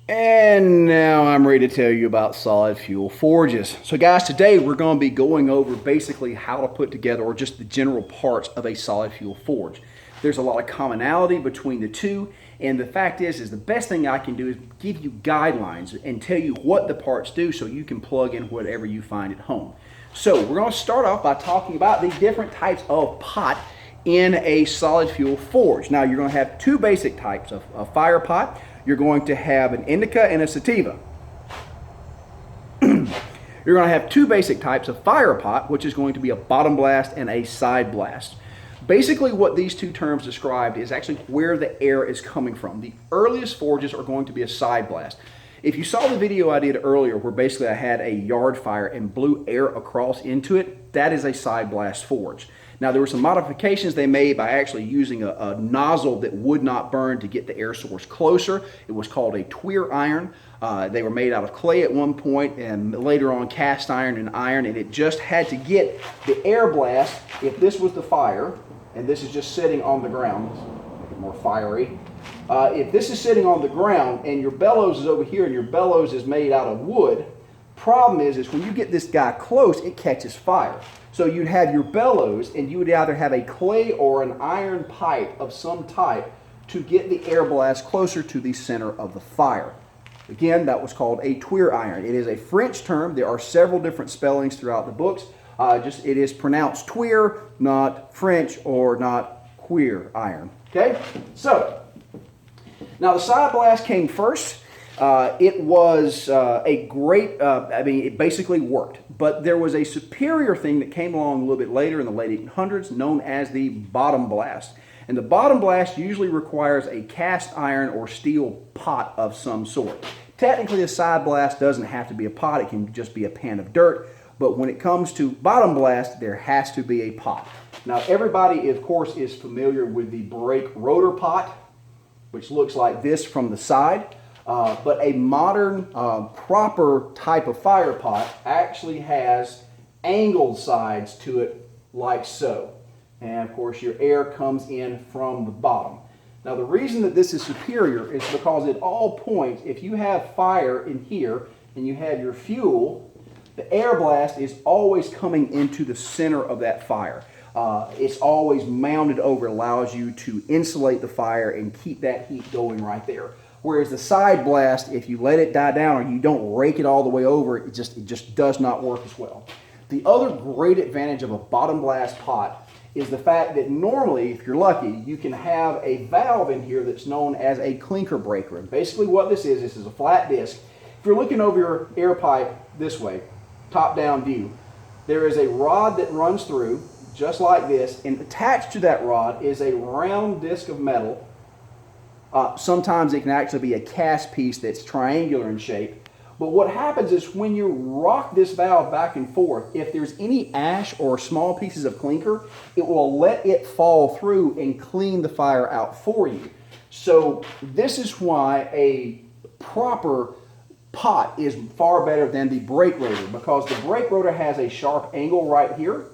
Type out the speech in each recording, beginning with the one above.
And now I'm ready to tell you about solid fuel forges. So guys, today we're going to be going over basically how to put together, or just the general parts of a solid fuel forge. There's a lot of commonality between the two, and the fact is the best thing I can do is give you guidelines and tell you what the parts do so you can plug in whatever you find at home. So we're going to start off by talking about the different types of pot in a solid fuel forge. Now you're going to have two basic types of a fire pot. You're going to have an indica and a sativa. You're going to have two basic types of fire pot, which is going to be a bottom blast and a side blast. Basically what these two terms describe is actually where the air is coming from. The earliest forges are going to be a side blast. If you saw the video I did earlier where basically I had a yard fire and blew air across into it, that is a side blast forge. Now there were some modifications they made by actually using a nozzle that would not burn to get the air source closer. It was called a tweer iron. They were made out of clay at one point and later on cast iron and iron, and it just had to get the air blast. If this was the fire and this is just sitting on the ground, let's make it more fiery. If this is sitting on the ground and your bellows is over here and your bellows is made out of wood, problem is when you get this guy close, it catches fire. So you'd have your bellows and you would either have a clay or an iron pipe of some type to get the air blast closer to the center of the fire. Again, that was called a tweer iron. It is a French term. There are several different spellings throughout the books. It is pronounced tweer, not French or not queer iron. Okay, so now the side blast came first. It was a great, it basically worked. But there was a superior thing that came along a little bit later in the late 1800s known as the bottom blast. And the bottom blast usually requires a cast iron or steel pot of some sort. Technically, a side blast doesn't have to be a pot. It can just be a pan of dirt. But when it comes to bottom blast, there has to be a pot. Now, everybody, of course, is familiar with the brake rotor pot, which looks like this from the side. But a modern, proper type of fire pot actually has angled sides to it like so. And of course your air comes in from the bottom. Now the reason that this is superior is because at all points, if you have fire in here and you have your fuel, the air blast is always coming into the center of that fire. It's always mounted over, allows you to insulate the fire and keep that heat going right there. Whereas the side blast, if you let it die down or you don't rake it all the way over, it just does not work as well. The other great advantage of a bottom blast pot is the fact that normally, if you're lucky, you can have a valve in here that's known as a clinker breaker. And basically what this is a flat disc. If you're looking over your air pipe this way, top-down view, there is a rod that runs through, just like this, and attached to that rod is a round disc of metal. Sometimes it can actually be a cast piece that's triangular in shape. But what happens is when you rock this valve back and forth, if there's any ash or small pieces of clinker, it will let it fall through and clean the fire out for you. So this is why a proper pot is far better than the brake rotor, because the brake rotor has a sharp angle right here.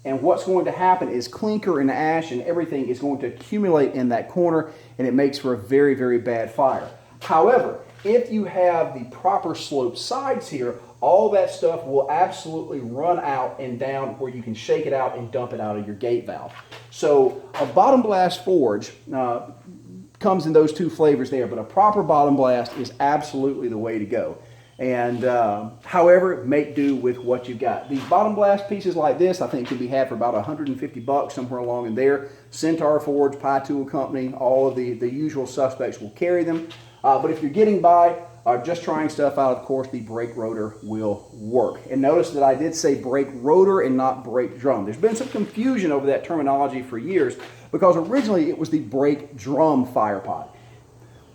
And what's going to happen is clinker and ash and everything is going to accumulate in that corner, and it makes for a very, very bad fire. However, if you have the proper sloped sides here, all that stuff will absolutely run out and down where you can shake it out and dump it out of your gate valve. So a bottom blast forge comes in those two flavors there, but a proper bottom blast is absolutely the way to go. And however, make do with what you've got. These bottom blast pieces like this, I think, can be had for about 150 bucks, somewhere along in there. Centaur Forge, Pie Tool Company, all of the usual suspects will carry them. But if you're getting by or just trying stuff out, of course, the brake rotor will work. And notice that I did say brake rotor and not brake drum. There's been some confusion over that terminology for years because originally it was the brake drum fire pot.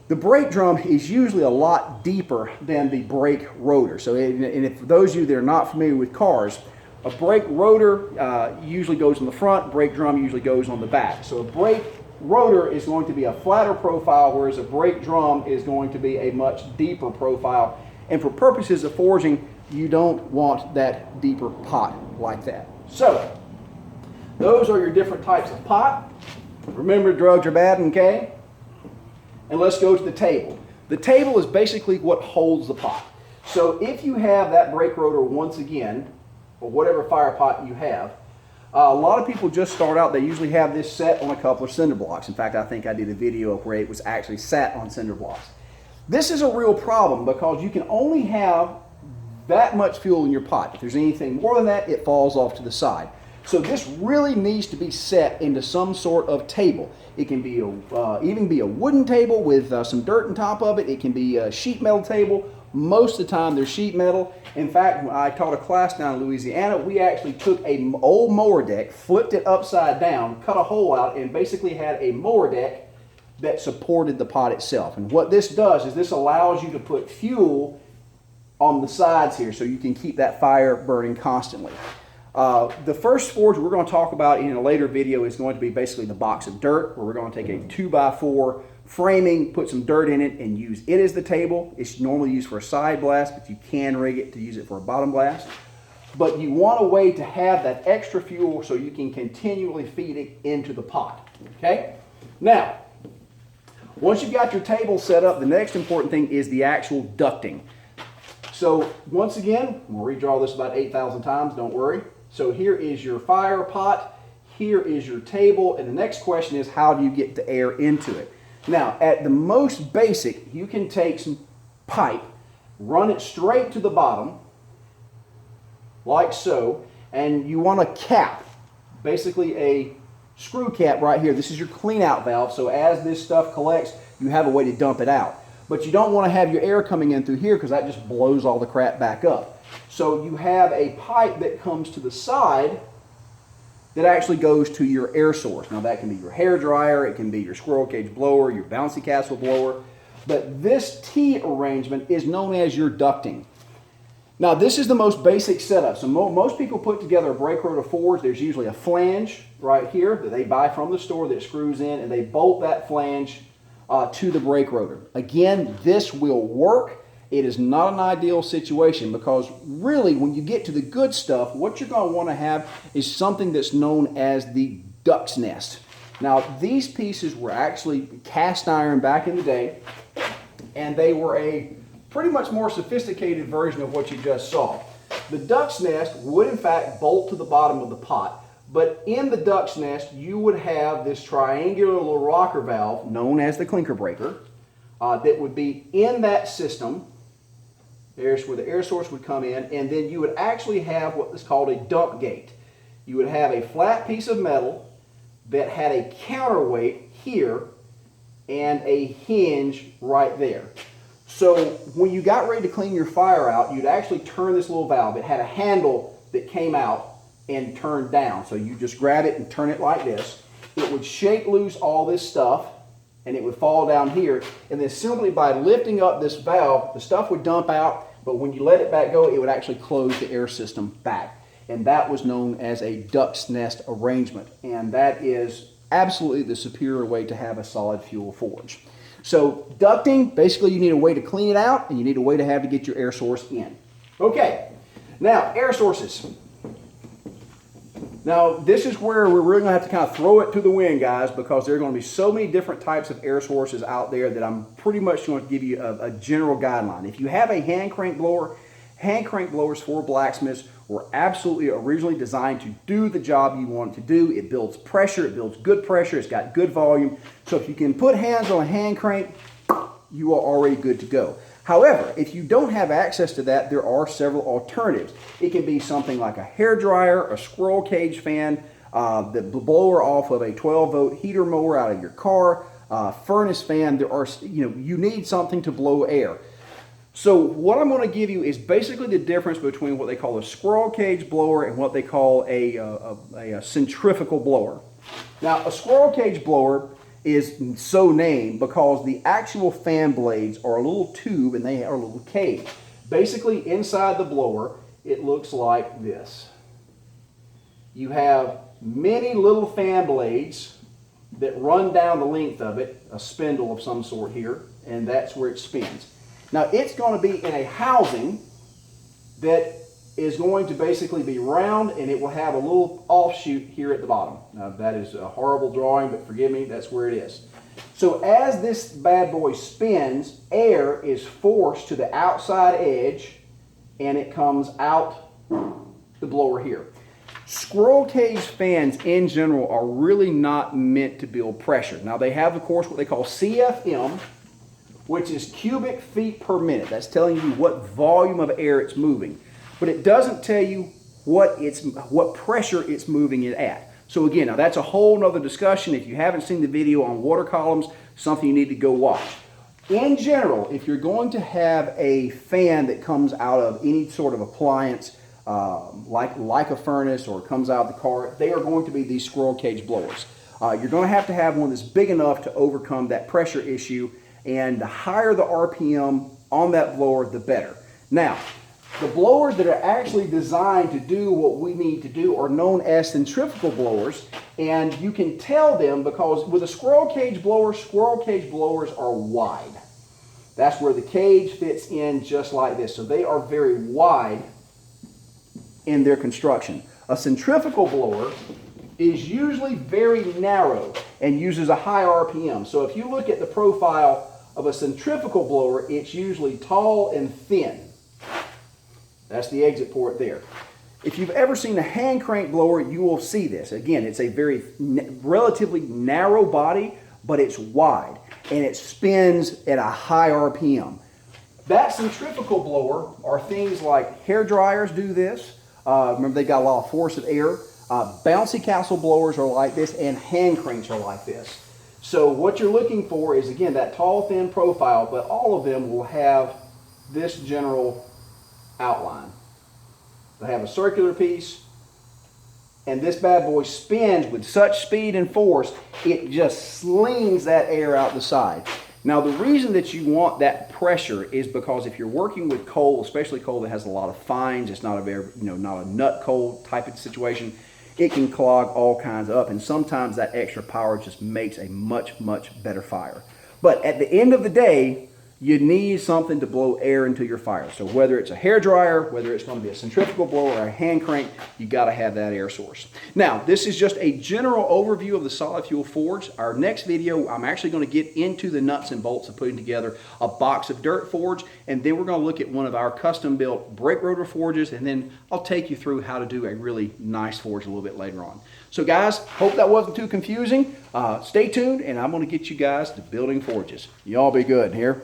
The brake drum is usually a lot deeper than the brake rotor. So, and if for those of you that are not familiar with cars, a brake rotor usually goes on the front, brake drum usually goes on the back. So a brake rotor is going to be a flatter profile, whereas a brake drum is going to be a much deeper profile. And for purposes of forging, you don't want that deeper pot like that. So, those are your different types of pot. Remember, drugs are bad, okay? And let's go to the table. The table is basically what holds the pot. So if you have that brake rotor once again, or whatever fire pot you have, a lot of people just start out, they usually have this set on a couple of cinder blocks. In fact, I think I did a video of where it was actually sat on cinder blocks. This is a real problem because you can only have that much fuel in your pot. If there's anything more than that, it falls off to the side. So this really needs to be set into some sort of table. It can be even be a wooden table with some dirt on top of it. It can be a sheet metal table. Most of the time they're sheet metal. In fact, when I taught a class down in Louisiana, we actually took an old mower deck, flipped it upside down, cut a hole out, and basically had a mower deck that supported the pot itself. And what this does is this allows you to put fuel on the sides here so you can keep that fire burning constantly. The first forge we're going to talk about in a later video is going to be basically the box of dirt, where we're going to take a 2x4 framing, put some dirt in it, and use it as the table. It's normally used for a side blast, but you can rig it to use it for a bottom blast. But you want a way to have that extra fuel so you can continually feed it into the pot. Okay? Now, once you've got your table set up, the next important thing is the actual ducting. So once again, we'll redraw this about 8,000 times, don't worry. So here is your fire pot, here is your table, and the next question is, how do you get the air into it? Now, at the most basic, you can take some pipe, run it straight to the bottom, like so, and you want a cap, basically a screw cap right here. This is your clean out valve, so as this stuff collects, you have a way to dump it out. But you don't want to have your air coming in through here because that just blows all the crap back up. So you have a pipe that comes to the side that actually goes to your air source. Now that can be your hair dryer, it can be your squirrel cage blower, your bouncy castle blower, but this T arrangement is known as your ducting. Now this is the most basic setup. So most people put together a brake rotor forge. There's usually a flange right here that they buy from the store that screws in, and they bolt that flange to the brake rotor. Again, this will work. It is not an ideal situation because really when you get to the good stuff, what you're going to want to have is something that's known as the duck's nest. Now these pieces were actually cast iron back in the day, and they were a pretty much more sophisticated version of what you just saw. The duck's nest would in fact bolt to the bottom of the pot, but in the duck's nest you would have this triangular little rocker valve known as the Clinker Breaker that would be in that system. There's where the air source would come in, and then you would actually have what is called a dump gate. You would have a flat piece of metal that had a counterweight here and a hinge right there. So when you got ready to clean your fire out, you'd actually turn this little valve. It had a handle that came out and turned down. So you just grab it and turn it like this. It would shake loose all this stuff, and it would fall down here. And then simply by lifting up this valve, the stuff would dump out, but when you let it back go, it would actually close the air system back. And that was known as a duck's nest arrangement. And that is absolutely the superior way to have a solid fuel forge. So ducting, basically you need a way to clean it out, and you need a way to have to get your air source in. Okay, now air sources. Now this is where we're really going to have to kind of throw it to the wind, guys, because there are going to be so many different types of air sources out there that I'm pretty much going to give you a general guideline. If you have a hand crank blower, hand crank blowers for blacksmiths were absolutely originally designed to do the job you want it to do. It builds pressure, it builds good pressure, it's got good volume. So if you can put hands on a hand crank, you are already good to go. However, if you don't have access to that, there are several alternatives. It can be something like a hair dryer, a squirrel cage fan, the blower off of a 12-volt heater mower out of your car, furnace fan. There are, you need something to blow air. So what I'm going to give you is basically the difference between what they call a squirrel cage blower and what they call a centrifugal blower. Now, a squirrel cage blower is so named because the actual fan blades are a little tube and they are a little cage. Basically, inside the blower, it looks like this. You have many little fan blades that run down the length of it, a spindle of some sort here, and that's where it spins. Now, it's going to be in a housing that is going to basically be round, and it will have a little offshoot here at the bottom. Now, that is a horrible drawing, but forgive me, that's where it is. So as this bad boy spins, air is forced to the outside edge and it comes out the blower here. Squirrel cage fans in general are really not meant to build pressure. Now they have, of course, what they call CFM, which is cubic feet per minute. That's telling you what volume of air it's moving. But it doesn't tell you what pressure it's moving it at. So again, now that's a whole nother discussion. If you haven't seen the video on water columns, something you need to go watch. In general, if you're going to have a fan that comes out of any sort of appliance, like a furnace or comes out of the car, they are going to be these squirrel cage blowers. You're going to have one that's big enough to overcome that pressure issue, and the higher the RPM on that blower, the better. Now, the blowers that are actually designed to do what we need to do are known as centrifugal blowers, and you can tell them because with a squirrel cage blowers are wide. That's where the cage fits in just like this. So they are very wide in their construction. A centrifugal blower is usually very narrow and uses a high RPM. So if you look at the profile of a centrifugal blower, it's usually tall and thin. That's the exit port there. If you've ever seen a hand crank blower, you will see this. Again, it's a very relatively narrow body, but it's wide, and it spins at a high RPM. That centrifugal blower are things like hair dryers do this. Remember, they got a lot of force of air. Bouncy castle blowers are like this, and hand cranks are like this. So what you're looking for is, again, that tall, thin profile, but all of them will have this general outline. They have a circular piece, and this bad boy spins with such speed and force, it just slings that air out the side. Now, the reason that you want that pressure is because if you're working with coal, especially coal that has a lot of fines, it's not a very, not a nut coal type of situation, it can clog all kinds up, and sometimes that extra power just makes a much, much better fire. But at the end of the day, you need something to blow air into your fire. So whether it's a hair dryer, whether it's going to be a centrifugal blower or a hand crank, you got to have that air source. Now, this is just a general overview of the solid fuel forge. Our next video, I'm actually going to get into the nuts and bolts of putting together a box of dirt forge, and then we're going to look at one of our custom built brake rotor forges, and then I'll take you through how to do a really nice forge a little bit later on. So guys, hope that wasn't too confusing. Stay tuned, and I'm going to get you guys to building forges. Y'all be good here.